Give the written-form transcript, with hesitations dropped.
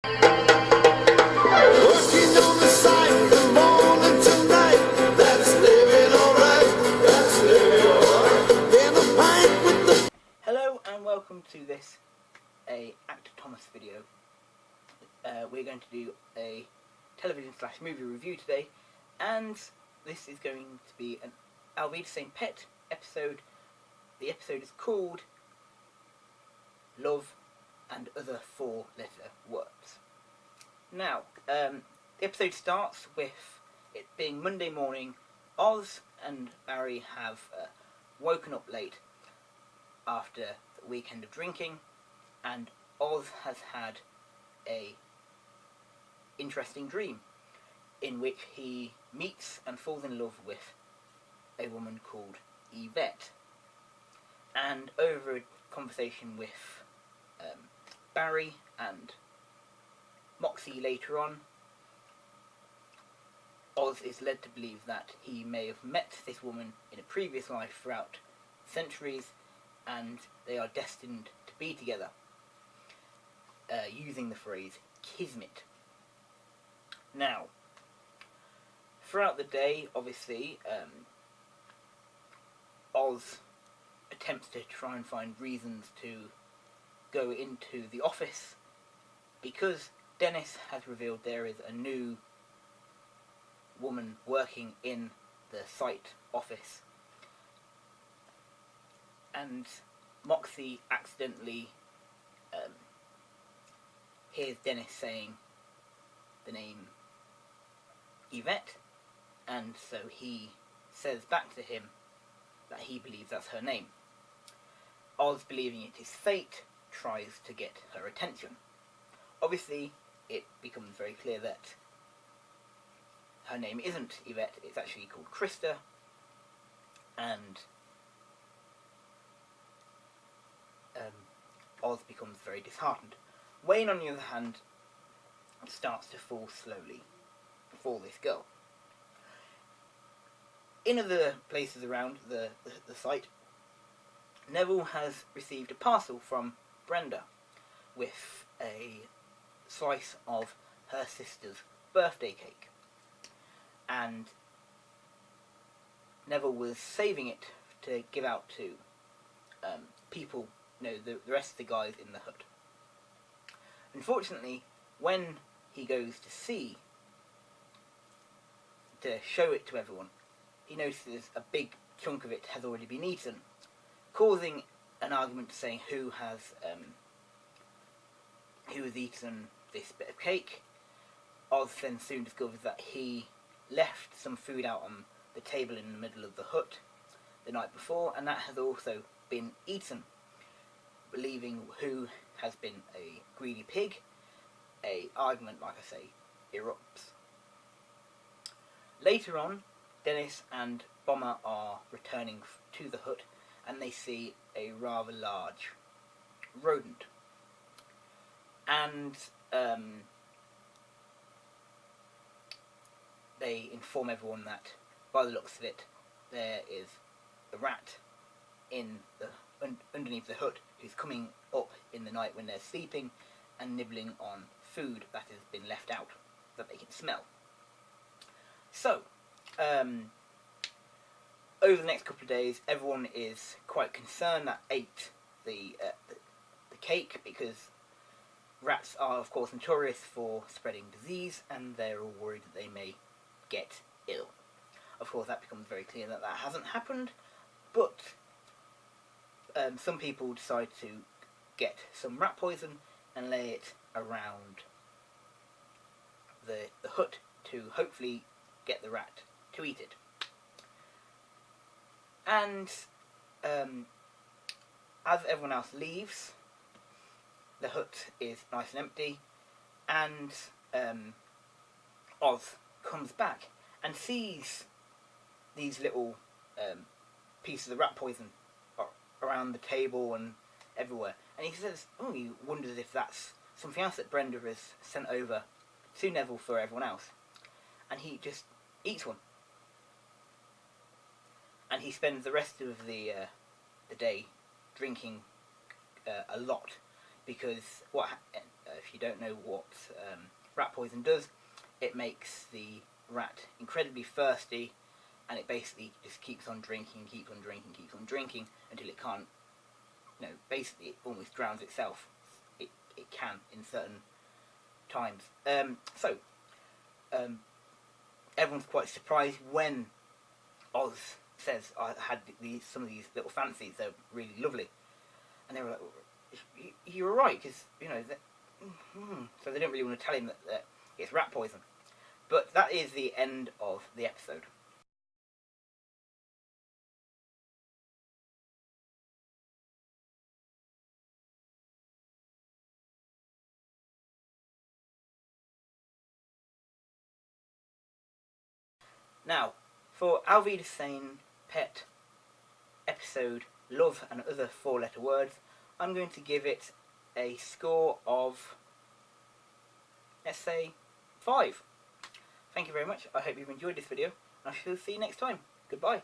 Hello and welcome to this Actor Thomas video. We're going to do a television/movie review today, and this is going to be an Wiedersehan Pet episode. The episode is called Love and Other Four-Letter Words. Now, the episode starts with it being Monday morning. Oz and Barry have woken up late after the weekend of drinking, and Oz has had a interesting dream in which he meets and falls in love with a woman called Yvette. And over a conversation with Barry and Moxie later on, Oz is led to believe that he may have met this woman in a previous life throughout centuries, and they are destined to be together, using the phrase kismet. Now, throughout the day, obviously, Oz attempts to try and find reasons to go into the office, because Dennis has revealed there is a new woman working in the site office, and Moxie accidentally hears Dennis saying the name Yvette, and so he says back to him that he believes that's her name. Oz, believing it is fate, tries to get her attention. Obviously, it becomes very clear that her name isn't Yvette, it's actually called Krista, and Oz becomes very disheartened. Wayne, on the other hand, starts to fall slowly for this girl. In other places around the site, Neville has received a parcel from Brenda with a slice of her sister's birthday cake, and Neville was saving it to give out to people, the rest of the guys in the hut. Unfortunately, when he goes to show it to everyone, he notices a big chunk of it has already been eaten, causing an argument saying who has eaten this bit of cake. Oz then soon discovers that he left some food out on the table in the middle of the hut the night before, and that has also been eaten, believing who has been a greedy pig. A argument, like I say, erupts. Later on, Dennis and Bomber are returning to the hut, and they see a rather large rodent. And they inform everyone that, by the looks of it, there is a rat in the underneath the hut who's coming up in the night when they're sleeping and nibbling on food that has been left out that they can smell. So, over the next couple of days, everyone is quite concerned that ate the cake, because rats are, of course, notorious for spreading disease, and they're all worried that they may get ill. Of course, that becomes very clear that that hasn't happened, but some people decide to get some rat poison and lay it around the hut to hopefully get the rat to eat it. And as everyone else leaves, the hut is nice and empty, and Oz comes back and sees these little pieces of rat poison around the table and everywhere, and he says, oh, he wonders if that's something else that Brenda has sent over to Neville for everyone else, and he just eats one. And he spends the rest of the day drinking a lot, because If you don't know what rat poison does, it makes the rat incredibly thirsty, and it basically just keeps on drinking until it can't, basically it almost drowns itself. It can in certain times. Everyone's quite surprised when Oz says, I had some of these little fancies, they're really lovely. And they were like, you were right, because, so they didn't really want to tell him that it's rat poison. But that is the end of the episode. Now, for our Wiedersehan pet episode, Love and Other 4-letter words, I'm going to give it a score of, let's say, 5. Thank you very much. I hope you've enjoyed this video, and I shall see you next time. Goodbye.